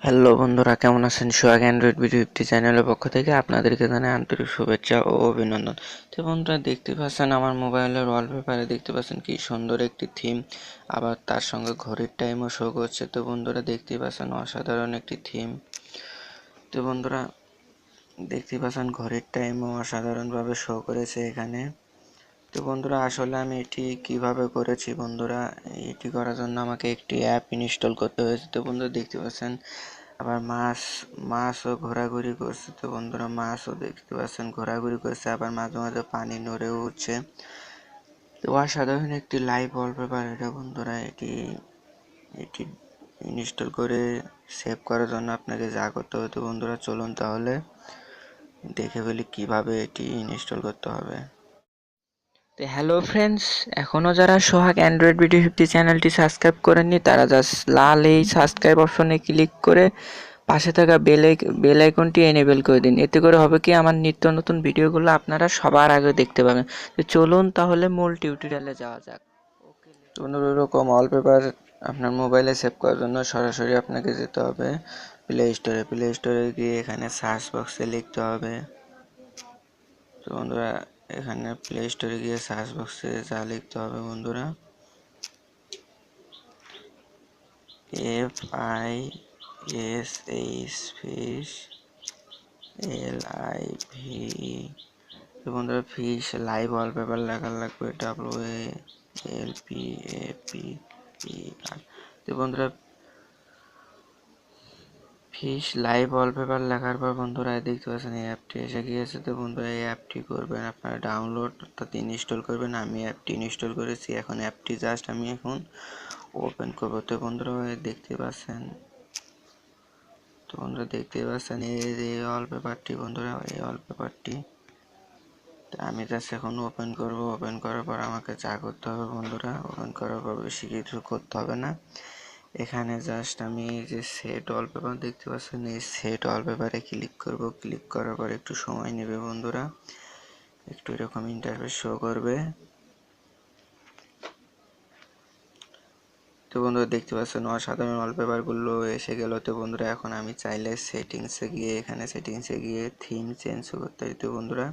Hello বন্ধুরা, কেমন আছেন? সোহাগ অ্যান্ড্রয়েড BD50 চ্যানেলের পক্ষ থেকে আপনাদেরকে জানাই আন্তরিক শুভেচ্ছা ও অভিনন্দন। তো বন্ধুরা, দেখতে পাচ্ছেন আমার মোবাইলের ওয়ালপেপারে দেখতে পাচ্ছেন কি সুন্দর একটি থিম, আবার তার সঙ্গে ঘড়ির টাইমও শো করছে। তো বন্ধুরা, দেখতে পাচ্ছেন অসাধারণ একটি থিম। তো বন্ধুরা, দেখতে পাচ্ছেন ঘড়ির টাইমও অসাধারণভাবে শো করেছে এখানে। তো বন্ধুরা, আসলে আমি এটি কিভাবে করেছি বন্ধুরা, এটি করার জন্য আমাকে একটি অ্যাপ ইনস্টল করতে হয়েছে। তো বন্ধুরা, দেখতে পাচ্ছেন আবার মাছও ঘোরাঘুরি করছে। তো বন্ধুরা, মাছও দেখতে পাচ্ছেন ঘোরাঘুরি করছে, আবার মাঝে মাঝে পানি নড়েও উঠছে। তো অসাধারণ একটি লাইভ ওয়ালপেপার এটা বন্ধুরা। এটি এটি ইনস্টল করে সেভ করার জন্য আপনাকে যা করতে হবে, তো বন্ধুরা চলুন তাহলে দেখে ফেলি কিভাবে এটি ইনস্টল করতে হবে। তো হ্যালো ফ্রেন্ডস, এখনও যারা সোহাগ অ্যান্ড্রয়েড BD50 চ্যানেলটি সাবস্ক্রাইব করেননি তারা জাস্ট লাল এই সাবস্ক্রাইব অপশনে ক্লিক করে পাশে থাকা বেল আইকনটি এনেবেল করে দিন। এতে করে হবে কি, আমার নিত্য নতুন ভিডিওগুলো আপনারা সবার আগে দেখতে পাবেন। তো চলুন তাহলে মূল টিউটোরিয়ালে যাওয়া যাক। এরকম ওয়ালপেপার আপনার মোবাইলে সেভ করার জন্য সরাসরি আপনাকে যেতে হবে প্লে স্টোরে গিয়ে এখানে সার্চ বক্সে লিখতে হবে। তো বন্ধুরা, এখানে প্লে স্টোরে গিয়ে সার্চ বক্সে যা লিখতে হবে বন্ধুরা, FISH LIVE। তো বন্ধুরা, ফিশ লাইভ ওয়ালপেপার লেখা লাগবে WALPAPER। তো বন্ধুরা, ফিশ লাইভ ওয়ালপেপার লেখার পর বন্ধুরা দেখতে পাচ্ছেন এই অ্যাপটি এসে গিয়েছে। তো বন্ধুরা, এই অ্যাপটি করবেন আপনারা ডাউনলোড অর্থাৎ ইনস্টল করবেন। আমি অ্যাপটি ইনস্টল করেছি, এখন অ্যাপটি জাস্ট আমি এখন ওপেন করবো। তো বন্ধুরা, দেখতে পাচ্ছেন এই ওয়ালপেপারটি বন্ধুরা, এই ওয়ালপেপারটি আমি জাস্ট এখন ওপেন করব। ওপেন করার পর আমাকে যা করতে হবে বন্ধুরা, ওপেন করার পর বেশি কিছু করতে হবে না। এখানে জাস্ট আমি এই যে সেট ওয়ালপেপার দেখতে পাচ্ছেন, এই সেট ওয়ালপেপারে ক্লিক করব। ক্লিক করার পর একটু সময় নেবে বন্ধুরা, একটু এরকম ইন্টারফেস শো করবে। তো বন্ধুরা, দেখতে পাচ্ছেন অসাধারণ ওয়ালপেপারগুলো এসে গেল। তো বন্ধুরা, এখন আমি চাইলে সেটিংসে গিয়ে থিম চেঞ্জ করতে পারি। তো বন্ধুরা,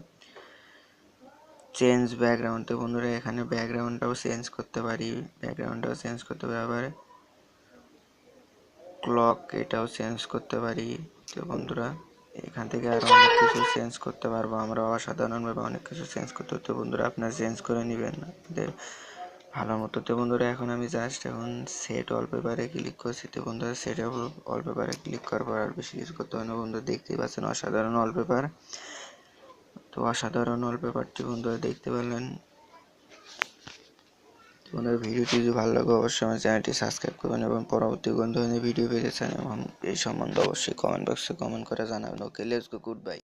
চেঞ্জ ব্যাকগ্রাউন্ড, তো বন্ধুরা এখানে ব্যাকগ্রাউন্ডটাও চেঞ্জ করতে পারি। আবার ক্লক এটাও চেঞ্জ করতে পারি। তো বন্ধুরা, এখান থেকে আরো অনেক কিছু চেঞ্জ করতে পারবো আমরা, অসাধারণভাবে অনেক কিছু চেঞ্জ করতে হতো বন্ধুরা, আপনারা চেঞ্জ করে নেবেন ভালো মতো। তো বন্ধুরা, এখন আমি জাস্ট এখন সেট ওয়ালপেপারে ক্লিক করছি। তো বন্ধুরা, সেট ওয়ালপেপারে ক্লিক করার পর আর বেশি কিছু করতে হয় না বন্ধুরা, দেখতেই পাচ্ছেন অসাধারণ ওয়ালপেপার। তো অসাধারণ ওয়ালপেপারটি বন্ধুরা দেখতে পেলেন। বন্ধুরা, ভিডিওটি যদি ভালো লাগে অবশ্যই আমার চ্যানেলটি সাবস্ক্রাইব করবেন এবং পরবর্তী কোন ধরনের ভিডিও পেতে চান এবং এই সম্বন্ধে অবশ্যই কমেন্ট বক্সে কমেন্ট করে জানাবেন। ওকে, লেটস গো, গুড বাই।